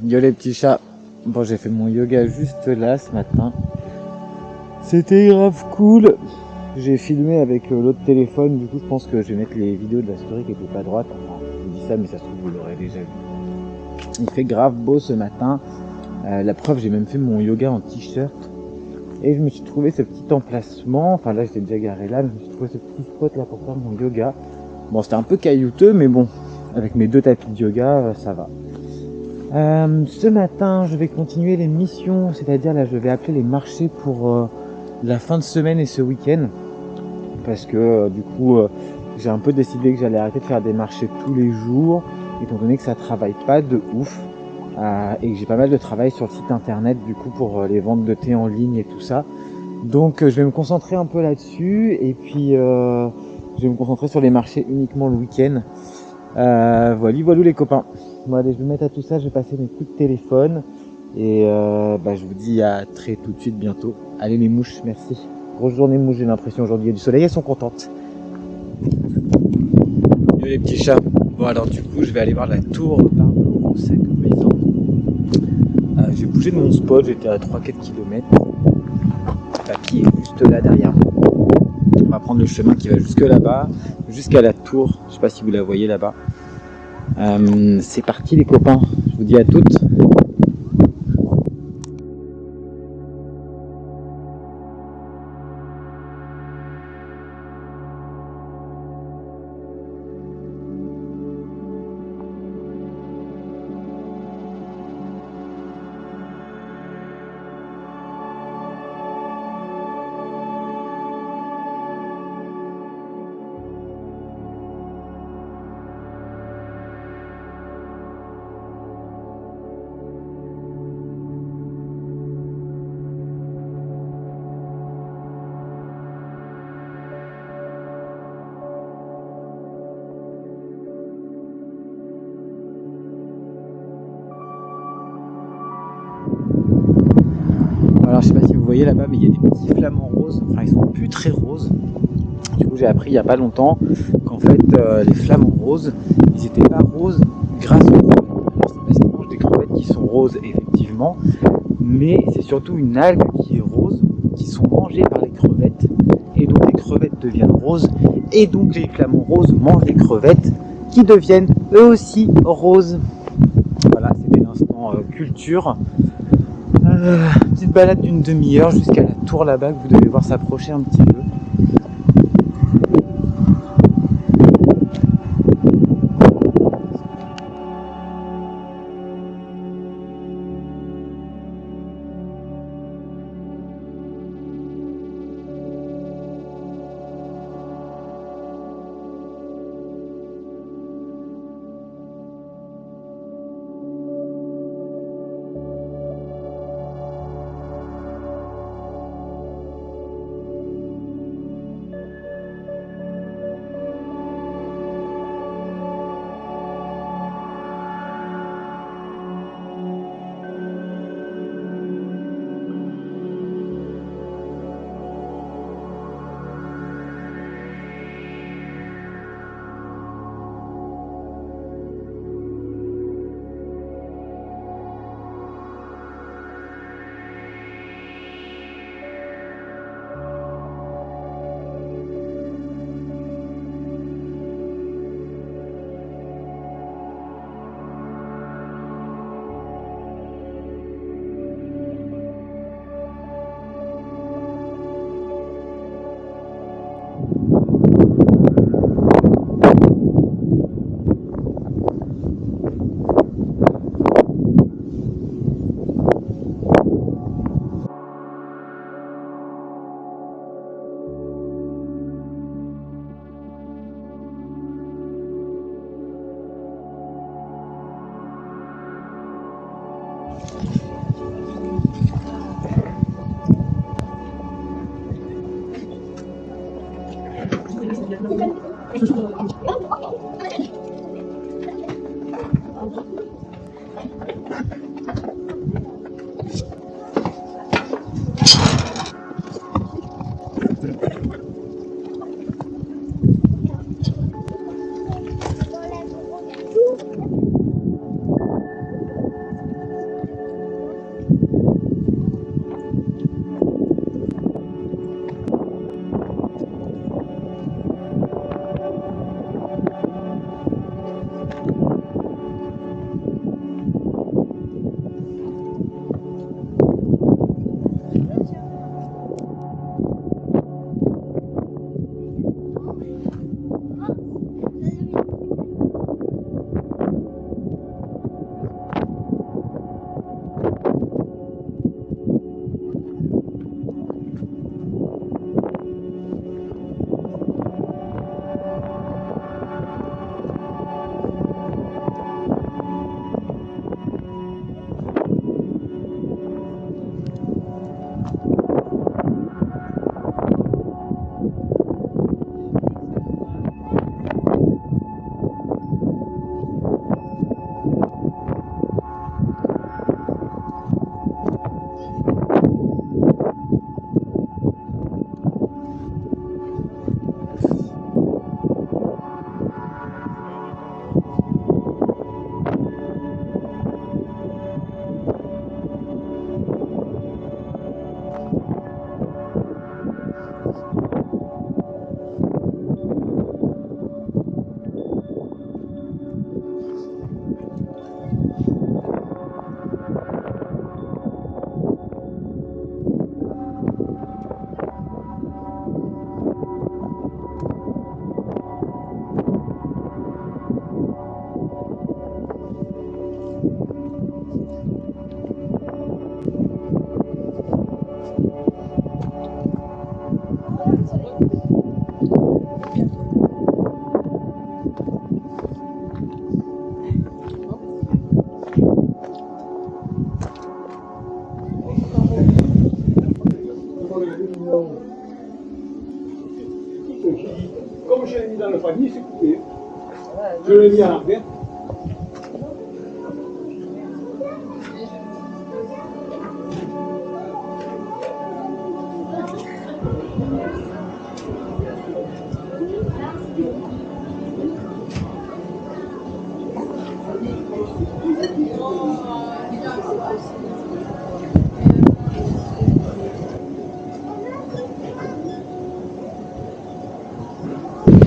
Yo les petits chats. Bon, j'ai fait mon yoga juste là ce matin. C'était grave cool. J'ai filmé avec l'autre téléphone, du coup je pense que je vais mettre les vidéos de la story qui étaient pas droite. Enfin, je vous dis ça mais ça se trouve vous l'aurez déjà vu. Il fait grave beau ce matin. La preuve, j'ai même fait mon yoga en t-shirt. Et je me suis trouvé ce petit emplacement. Enfin là j'étais déjà garé là, mais je me suis trouvé ce petit spot là pour faire mon yoga. Bon, c'était un peu caillouteux mais bon, avec mes 2 tapis de yoga, ça va. Ce matin, je vais continuer les missions, c'est-à-dire là, je vais appeler les marchés pour la fin de semaine et ce week-end, parce que du coup, j'ai un peu décidé que j'allais arrêter de faire des marchés tous les jours, étant donné que ça travaille pas de ouf, et que j'ai pas mal de travail sur le site internet, du coup, pour les ventes de thé en ligne et tout ça. Donc, je vais me concentrer un peu là-dessus, et puis je vais me concentrer sur les marchés uniquement le week-end. Voilà les copains. Bon, allez, je vais me mettre à tout ça, je vais passer mes coups de téléphone et je vous dis à très tout de suite bientôt. Allez les mouches, merci. Grosse journée mouche, j'ai l'impression aujourd'hui, il y a du soleil, elles sont contentes. Yo les petits chats. Bon alors du coup je vais aller voir la tour Barbe au sac maison. J'ai bougé de mon spot, j'étais à 3-4 km. Papy est juste là derrière moi. On va prendre le chemin qui va jusque là-bas, jusqu'à la tour, je sais pas si vous la voyez là-bas. C'est parti les copains, je vous dis à toutes. Alors je sais pas si vous voyez là-bas, mais il y a des petits flamants roses, enfin ils sont plus très roses. Du coup j'ai appris il n'y a pas longtemps qu'en fait les flamants roses, ils n'étaient pas roses grâce aux crevettes. Alors c'est parce qu'ils mangent des crevettes qui sont roses effectivement, mais c'est surtout une algue qui est rose, qui sont mangées par les crevettes, et donc les crevettes deviennent roses, et donc les flamants roses mangent les crevettes qui deviennent eux aussi roses. Voilà, c'était l'instant culture. Petite balade d'une demi-heure jusqu'à la tour là-bas que vous devez voir s'approcher un petit peu. Comme je l'ai mis dans le panier, c'est coupé. Je l'ai mis à l'envers.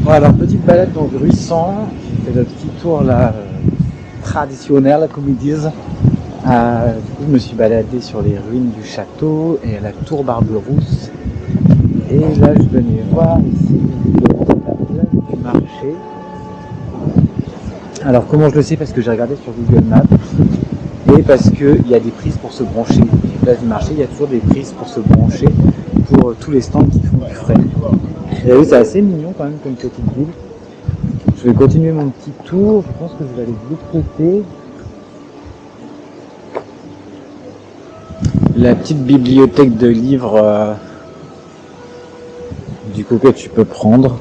Bon, alors petite balade dans Gruissan, j'ai fait le petit tour là traditionnel comme ils disent. Du coup je me suis baladé sur les ruines du château et à la tour Barberousse. Et là je venais voir ici la place du marché. Alors comment je le sais? Parce que j'ai regardé sur Google Maps et parce qu'il y a des prises pour se brancher. Et place du marché, il y a toujours des prises pour se brancher pour tous les stands qui font du frais. Et oui, c'est assez mignon quand même comme petite ville. Je vais continuer mon petit tour. Je pense que je vais aller de l'autre côté. La petite bibliothèque de livres du coup que tu peux prendre.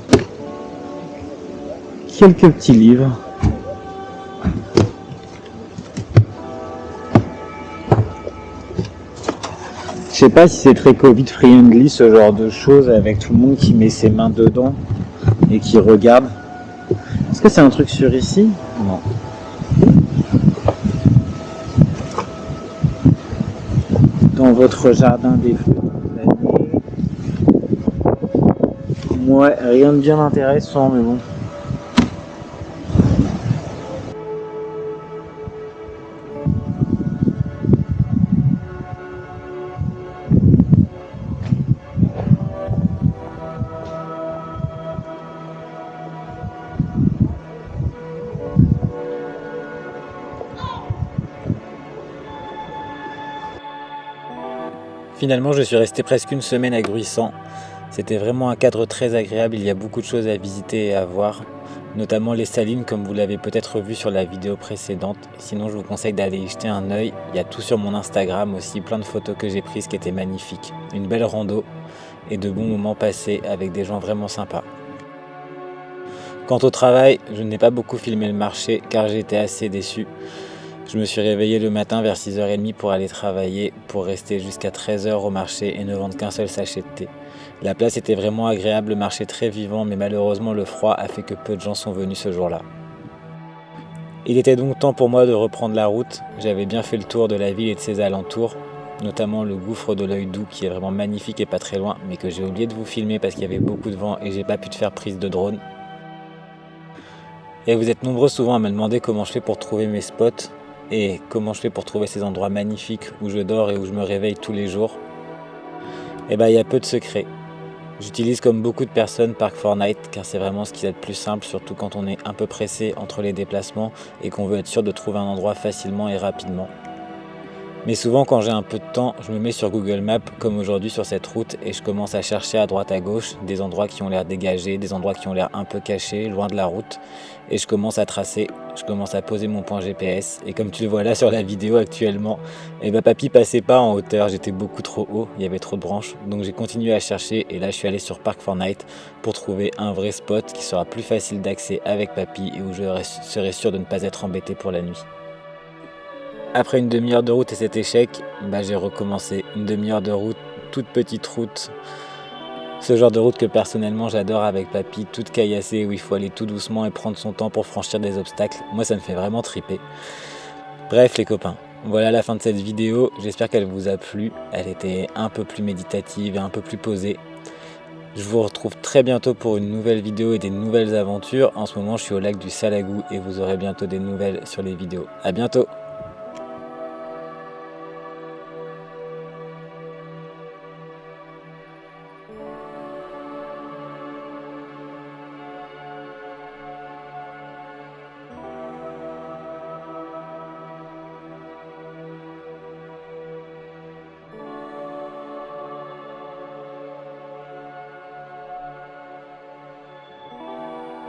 Quelques petits livres. Je sais pas si c'est très Covid friendly ce genre de choses avec tout le monde qui met ses mains dedans et qui regarde. Est-ce que c'est un truc sur ici? Non. Dans votre jardin des fleurs de l'année. Ouais, rien de bien intéressant mais bon. Finalement, je suis resté presque une semaine à Gruissan. C'était vraiment un cadre très agréable, il y a beaucoup de choses à visiter et à voir, notamment les salines comme vous l'avez peut-être vu sur la vidéo précédente. Sinon, je vous conseille d'aller y jeter un œil. Il y a tout sur mon Instagram aussi, plein de photos que j'ai prises qui étaient magnifiques. Une belle rando et de bons moments passés avec des gens vraiment sympas. Quant au travail, je n'ai pas beaucoup filmé le marché car j'ai été assez déçu. Je me suis réveillé le matin vers 6h30 pour aller travailler, pour rester jusqu'à 13h au marché et ne vendre qu'un seul sachet de thé. La place était vraiment agréable, le marché très vivant, mais malheureusement le froid a fait que peu de gens sont venus ce jour-là. Il était donc temps pour moi de reprendre la route. J'avais bien fait le tour de la ville et de ses alentours, notamment le gouffre de l'Œil Doux qui est vraiment magnifique et pas très loin, mais que j'ai oublié de vous filmer parce qu'il y avait beaucoup de vent et j'ai pas pu te faire prise de drone. Et vous êtes nombreux souvent à me demander comment je fais pour trouver mes spots et comment je fais pour trouver ces endroits magnifiques où je dors et où je me réveille tous les jours. Et il y a peu de secrets. J'utilise comme beaucoup de personnes Park4Night car c'est vraiment ce qu'il y a de plus simple, surtout quand on est un peu pressé entre les déplacements et qu'on veut être sûr de trouver un endroit facilement et rapidement. Mais souvent quand j'ai un peu de temps, je me mets sur Google Maps comme aujourd'hui sur cette route et je commence à chercher à droite à gauche des endroits qui ont l'air dégagés, des endroits qui ont l'air un peu cachés, loin de la route. Et je commence à tracer, je commence à poser mon point GPS. Et comme tu le vois là sur la vidéo actuellement, papy passait pas en hauteur, j'étais beaucoup trop haut, il y avait trop de branches. Donc j'ai continué à chercher et là je suis allé sur Park4Night pour trouver un vrai spot qui sera plus facile d'accès avec papy et où je serai sûr de ne pas être embêté pour la nuit. Après une demi-heure de route et cet échec, j'ai recommencé. Une demi-heure de route, toute petite route. Ce genre de route que personnellement j'adore avec papy, toute caillassée où il faut aller tout doucement et prendre son temps pour franchir des obstacles. Moi ça me fait vraiment triper. Bref les copains, voilà la fin de cette vidéo. J'espère qu'elle vous a plu. Elle était un peu plus méditative et un peu plus posée. Je vous retrouve très bientôt pour une nouvelle vidéo et des nouvelles aventures. En ce moment je suis au lac du Salagou et vous aurez bientôt des nouvelles sur les vidéos. A bientôt.